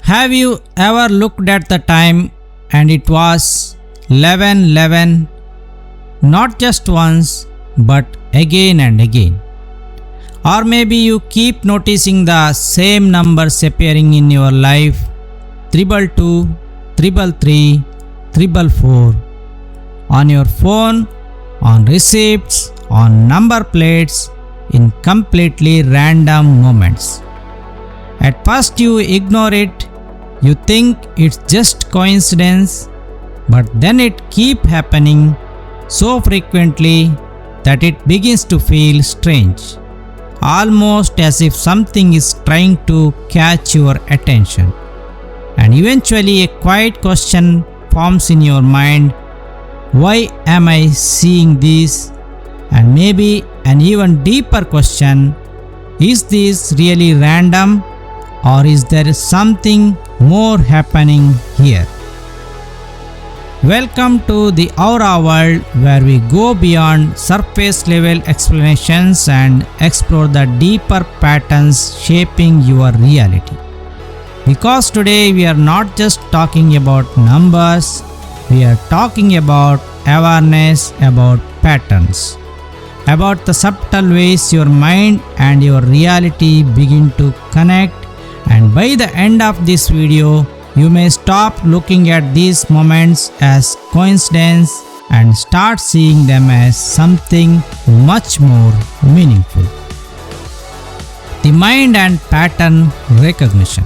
Have you ever looked at the time and it was 11:11, not just once but again and again? Or maybe you keep noticing the same numbers appearing in your life: 222, 333, 444, on your phone, on receipts, on number plates, in completely random moments. At first you ignore it, you think it's just coincidence, but then it keeps happening so frequently that it begins to feel strange, almost as if something is trying to catch your attention. And eventually a quiet question forms in your mind: why am I seeing this? And maybe an even deeper question: is this really random, or is there something more happening here? Welcome to the Aura World, where we go beyond surface level explanations and explore the deeper patterns shaping your reality. Because today we are not just talking about numbers, we are talking about awareness, about patterns, about the subtle ways your mind and your reality begin to connect. And by the end of this video, you may stop looking at these moments as coincidence and start seeing them as something much more meaningful. The mind and pattern recognition.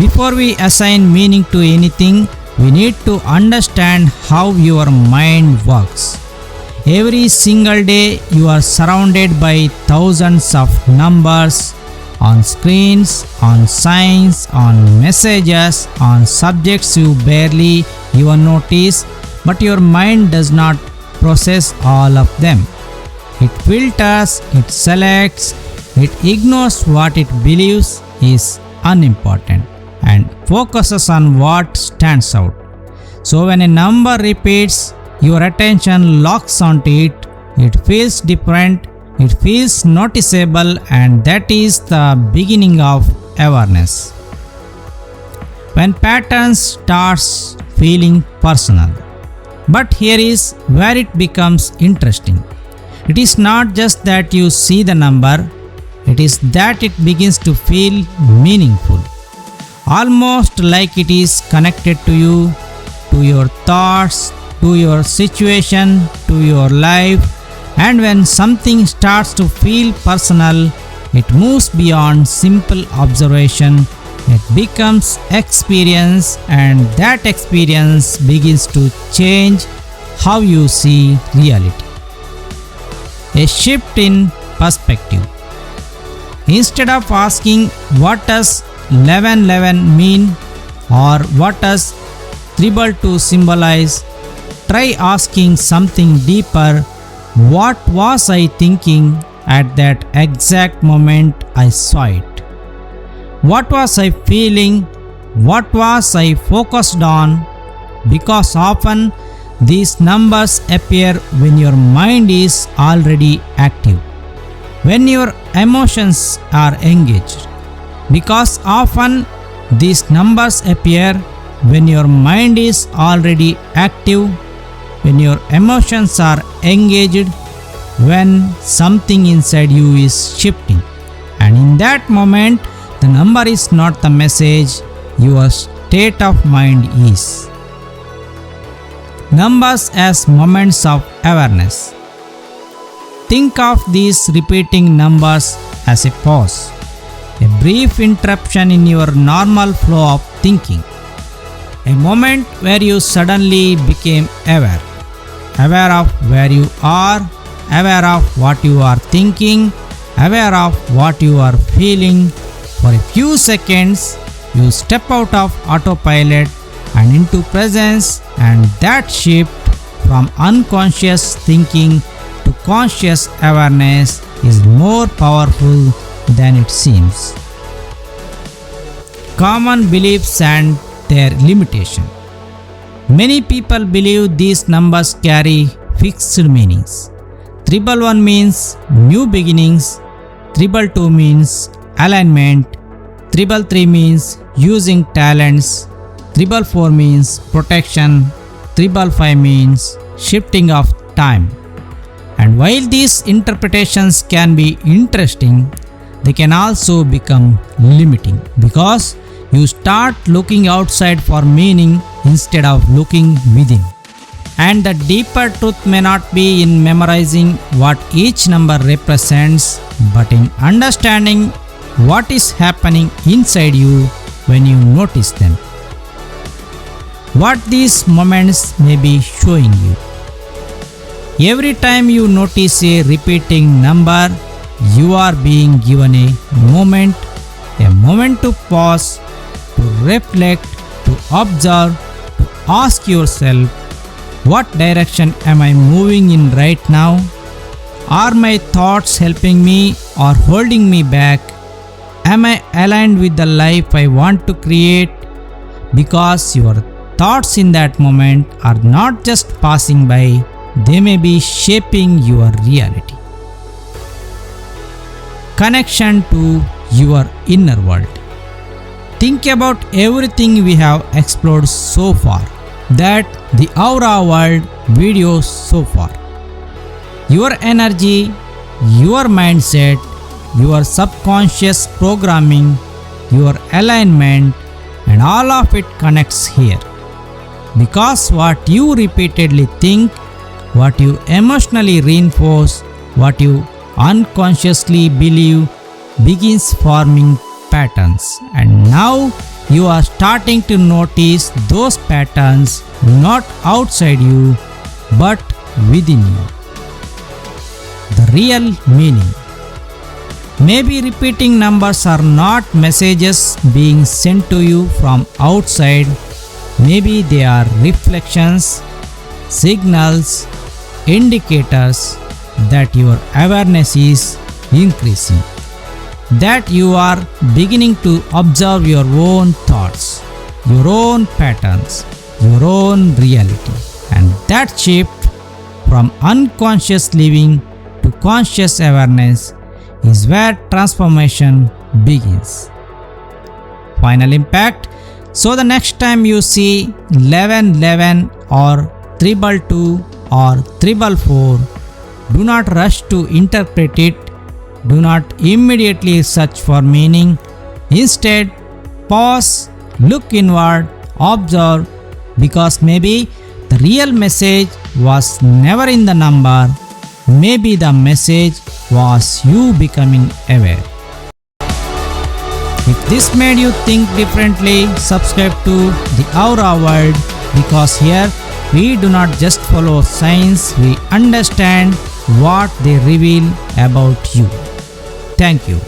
Before we assign meaning to anything, we need to understand how your mind works. Every single day you are surrounded by thousands of numbers on screens, on signs, on messages, on subjects you barely even notice, but your mind does not process all of them. It filters, it selects, it ignores what it believes is unimportant and focuses on what stands out. So when a number repeats, your attention locks onto it. It feels different, it feels noticeable, and that is the beginning of awareness. When patterns starts feeling personal. But here is where it becomes interesting. It is not just that you see the number, it is that it begins to feel meaningful. Almost like it is connected to you, to your thoughts, to your situation, to your life. And when something starts to feel personal, it moves beyond simple observation. It becomes experience, and that experience begins to change how you see reality. A shift in perspective. Instead of asking what does 11:11 mean or what does 222 symbolize, try asking something deeper. What was I thinking at that exact moment I saw it? What was I feeling? What was I focused on? Because often these numbers appear when your mind is already active, when your emotions are engaged. Because often these numbers appear when your mind is already active, when your emotions are engaged, when something inside you is shifting. And in that moment, the number is not the message, your state of mind is. Numbers as moments of awareness. Think of these repeating numbers as a pause, a brief interruption in your normal flow of thinking. A moment where you suddenly became aware. Aware of where you are, aware of what you are thinking, aware of what you are feeling. For a few seconds, you step out of autopilot and into presence, and that shift from unconscious thinking to conscious awareness is more powerful than it seems. Common beliefs and their limitation. Many people believe these numbers carry fixed meanings. 311 means new beginnings, 222 means alignment, 333 means using talents, 444 means protection, 555 means shifting of time. And while these interpretations can be interesting, they can also become limiting because you start looking outside for meaning instead of looking within. And the deeper truth may not be in memorizing what each number represents, but in understanding what is happening inside you when you notice them. What these moments may be showing you. Every time you notice a repeating number, you are being given a moment to pause, to reflect, to observe, to ask yourself, what direction am I moving in right now? Are my thoughts helping me or holding me back? Am I aligned with the life I want to create? Because your thoughts in that moment are not just passing by, they may be shaping your reality. Connection to your inner world. Think about everything we have explored so far, that the Aura World video so far. Your energy, your mindset, your subconscious programming, your alignment, and all of it connects here. Because what you repeatedly think, what you emotionally reinforce, what you unconsciously believe begins forming patterns. And now you are starting to notice those patterns not outside you but within you. The real meaning. Maybe repeating numbers are not messages being sent to you from outside. Maybe they are reflections, signals, indicators that your awareness is increasing, that you are beginning to observe your own thoughts, your own patterns, your own reality. And that shift from unconscious living to conscious awareness is where transformation begins. Final impact. So the next time you see 1111 or 222 or 444, do not rush to interpret it. Do not immediately search for meaning. Instead, pause, look inward, observe, because maybe the real message was never in the number. Maybe the message was you becoming aware. If this made you think differently, subscribe to the Aura World, because here we do not just follow signs, we understand what they reveal about you. Thank you.